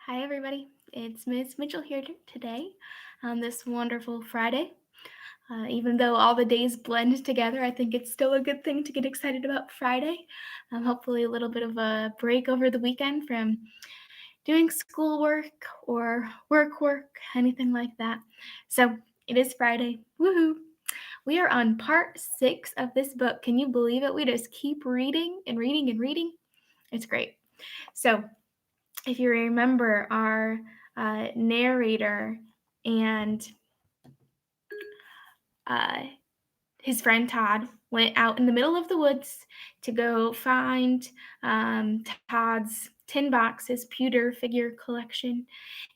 Hi, everybody. It's Miss Mitchell here today on this wonderful Friday. Even though all the days blend together, I think it's still a good thing to get excited about Friday. Hopefully, a little bit of a break over the weekend from doing schoolwork or work, anything like that. So, it is Friday. Woohoo! We are on part 6 of this book. Can you believe it? We just keep reading and reading and reading. It's great. So, if you remember, our narrator and uh, his friend Todd went out in the middle of the woods to go find Todd's tin box, his pewter figure collection.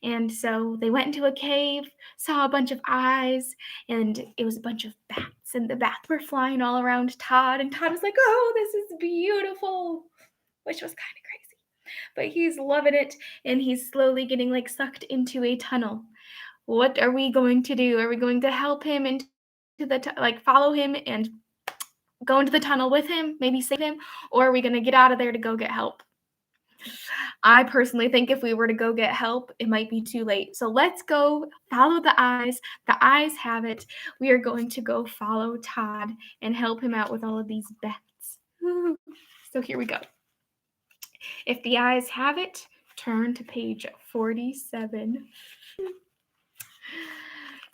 And so they went into a cave, saw a bunch of eyes, and it was a bunch of bats. And the bats were flying all around Todd. And Todd was like, "Oh, this is beautiful," which was kind of crazy. But he's loving it, and he's slowly getting like sucked into a tunnel. What are we going to do? Are we going to help him into like follow him and go into the tunnel with him, maybe save him, or are we going to get out of there to go get help? I personally think if we were to go get help, it might be too late. So let's go follow the eyes. The eyes have it. We are going to go follow Todd and help him out with all of these bets. So here we go. If the eyes have it, turn to page 47.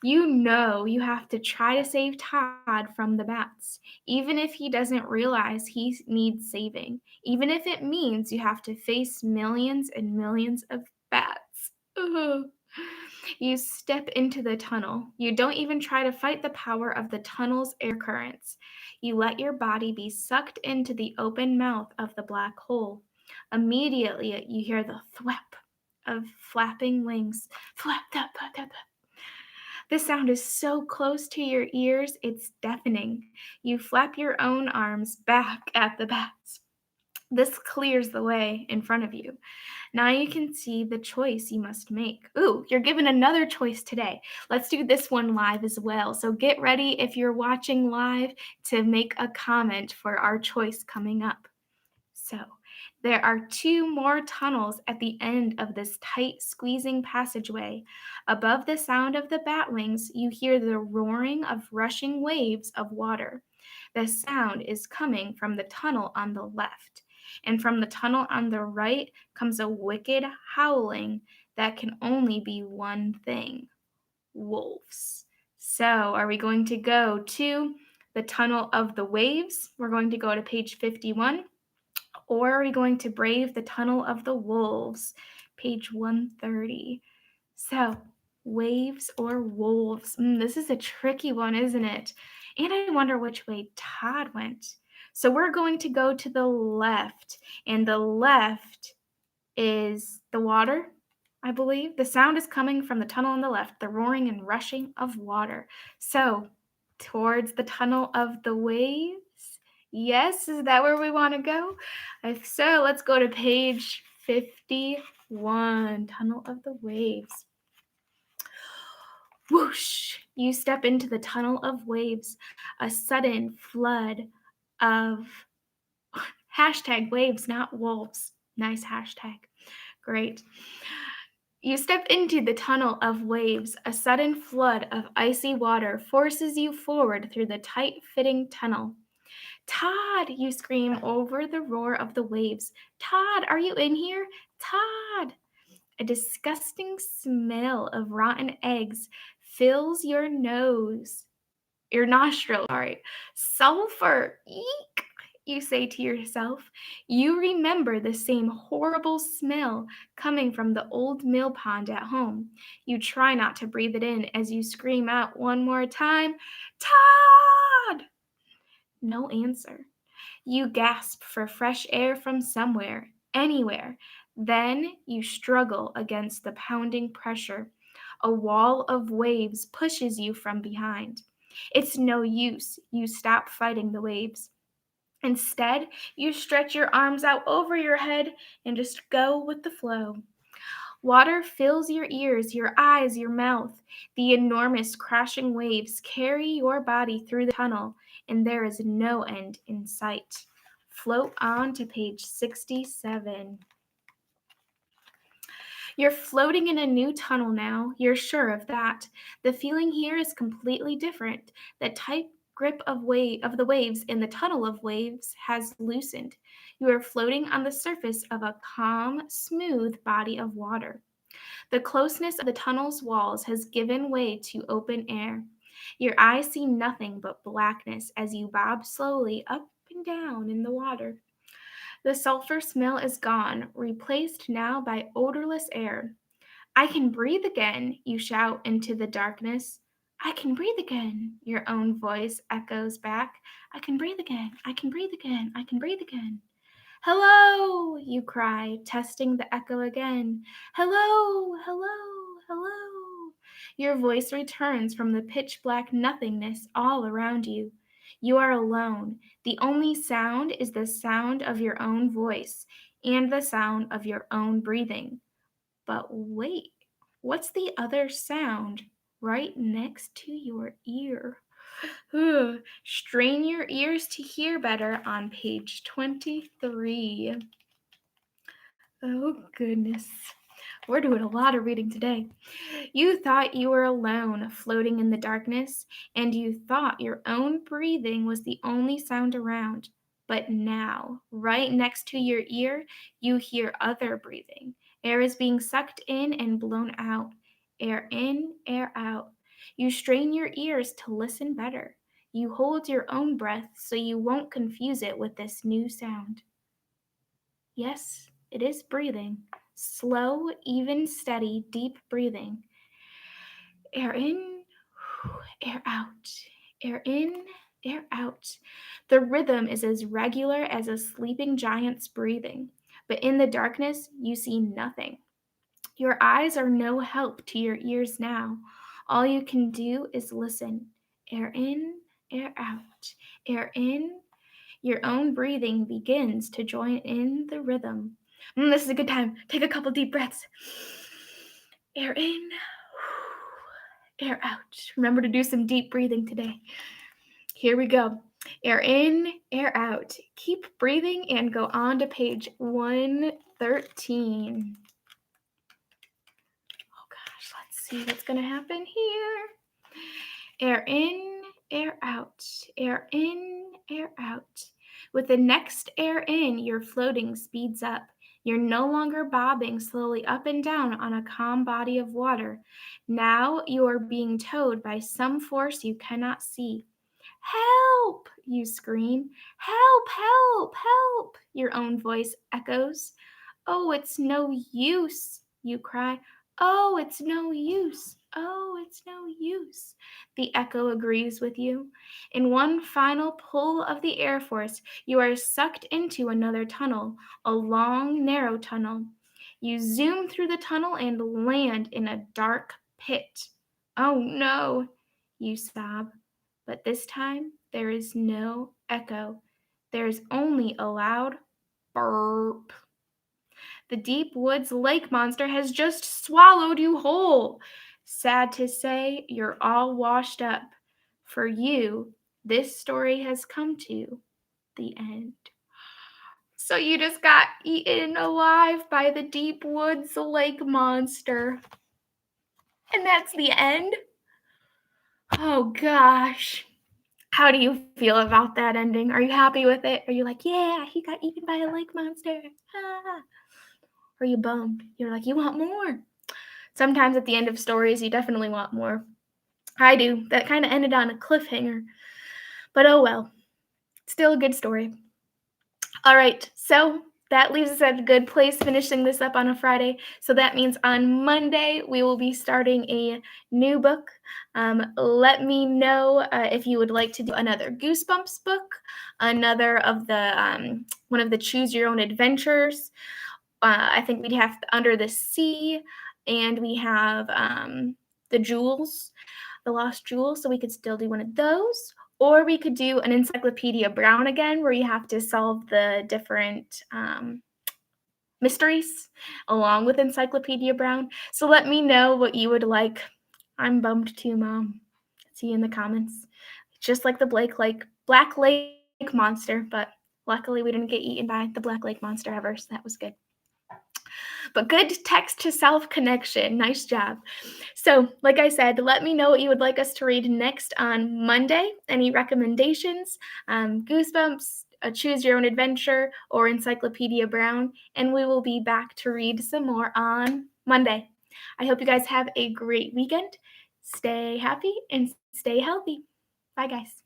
You know you have to try to save Todd from the bats, even if he doesn't realize he needs saving, even if it means you have to face millions and millions of bats. Ugh. You step into the tunnel. You don't even try to fight the power of the tunnel's air currents. You let your body be sucked into the open mouth of the black hole. Immediately, you hear the thwap of flapping wings. Flap, tap, tap, tap, tap. The sound is so close to your ears, it's deafening. You flap your own arms back at the bats. This clears the way in front of you. Now you can see the choice you must make. Ooh, you're given another choice today. Let's do this one live as well. So get ready if you're watching live to make a comment for our choice coming up. So, there are two more tunnels at the end of this tight, squeezing passageway. Above the sound of the bat wings, you hear the roaring of rushing waves of water. The sound is coming from the tunnel on the left, and from the tunnel on the right comes a wicked howling that can only be one thing: wolves. So, are we going to go to the tunnel of the waves? We're going to go to page 51. Or are we going to brave the tunnel of the wolves? Page 130. So, waves or wolves? This is a tricky one, isn't it? And I wonder which way Todd went. So, we're going to go to the left, and the left is the water, I believe. The sound is coming from the tunnel on the left, the roaring and rushing of water. So, towards the tunnel of the waves. Yes, is that where we want to go? If so, let's go to page 51, Tunnel of the Waves. Whoosh! You step into the tunnel of waves. A sudden flood of hashtag waves, not wolves. Nice hashtag. Great. You step into the tunnel of waves. A sudden flood of icy water forces you forward through the tight-fitting tunnel. Todd, you scream over the roar of the waves. Todd, are you in here? Todd! A disgusting smell of rotten eggs fills your nostril, sorry. Sulfur, eek, you say to yourself. You remember the same horrible smell coming from the old mill pond at home. You try not to breathe it in as you scream out one more time, Todd! No answer. You gasp for fresh air from somewhere, anywhere. Then you struggle against the pounding pressure. A wall of waves pushes you from behind. It's no use. You stop fighting the waves. Instead, you stretch your arms out over your head and just go with the flow. Water fills your ears, your eyes, your mouth. The enormous crashing waves carry your body through the tunnel, and there is no end in sight. Float on to page 67. You're floating in a new tunnel now, you're sure of that. The feeling here is completely different. The tight grip of the waves in the tunnel of waves has loosened. You are floating on the surface of a calm, smooth body of water. The closeness of the tunnel's walls has given way to open air. Your eyes see nothing but blackness as you bob slowly up and down in the water. The sulfur smell is gone, replaced now by odorless air. I can breathe again, you shout into the darkness. I can breathe again, your own voice echoes back. I can breathe again, I can breathe again, I can breathe again. Hello, you cry, testing the echo again. Hello, hello, hello. Your voice returns from the pitch black nothingness all around you. You are alone. The only sound is the sound of your own voice and the sound of your own breathing. But wait, what's the other sound right next to your ear? Strain your ears to hear better on page 23. Oh, goodness. We're doing a lot of reading today. You thought you were alone, floating in the darkness, and you thought your own breathing was the only sound around. But now, right next to your ear, you hear other breathing. Air is being sucked in and blown out. Air in, air out. You strain your ears to listen better. You hold your own breath so you won't confuse it with this new sound. Yes, it is breathing. Slow, even, steady, deep breathing. Air in, air out. Air in, air out. The rhythm is as regular as a sleeping giant's breathing. But in the darkness, you see nothing. Your eyes are no help to your ears now. All you can do is listen. Air in, air out. Air in, your own breathing begins to join in the rhythm. This is a good time. Take a couple deep breaths. Air in, air out. Remember to do some deep breathing today. Here we go. Air in, air out. Keep breathing and go on to page 113. Oh gosh, let's see what's going to happen here. Air in, air out. Air in, air out. With the next air in, your floating speeds up. You're no longer bobbing slowly up and down on a calm body of water. Now you are being towed by some force you cannot see. Help! You scream. Help, help, help! Your own voice echoes. Oh, it's no use, you cry. Oh, it's no use. Oh, it's no use. The echo agrees with you. In one final pull of the Air Force, you are sucked into another tunnel, a long, narrow tunnel. You zoom through the tunnel and land in a dark pit. Oh no, you sob. But this time, there is no echo. There is only a loud burp. The deep woods lake monster has just swallowed you whole. Sad to say, you're all washed up. For you, this story has come to the end. So you just got eaten alive by the deep woods lake monster. And that's the end? Oh gosh. How do you feel about that ending? Are you happy with it? Are you like, yeah, he got eaten by a lake monster? Ah. Or are you bummed? You're like, you want more. Sometimes at the end of stories, you definitely want more. I do. That kind of ended on a cliffhanger. But oh well. Still a good story. All right. So that leaves us at a good place finishing this up on a Friday. So that means on Monday, we will be starting a new book. Let me know if you would like to do another Goosebumps book, another of the one of the Choose Your Own Adventures. I think we'd have Under the Sea, and we have the Jewels, the Lost Jewels, so we could still do one of those. Or we could do an Encyclopedia Brown again, where you have to solve the different mysteries along with Encyclopedia Brown. So let me know what you would like. I'm bummed too, Mom. See you in the comments. Just like the Black Lake monster, but luckily we didn't get eaten by the Black Lake monster ever, so that was good. But good text to self connection. Nice job. So, like I said, let me know what you would like us to read next on Monday. Any recommendations? Goosebumps, Choose Your Own Adventure, or Encyclopedia Brown. And we will be back to read some more on Monday. I hope you guys have a great weekend. Stay happy and stay healthy. Bye, guys.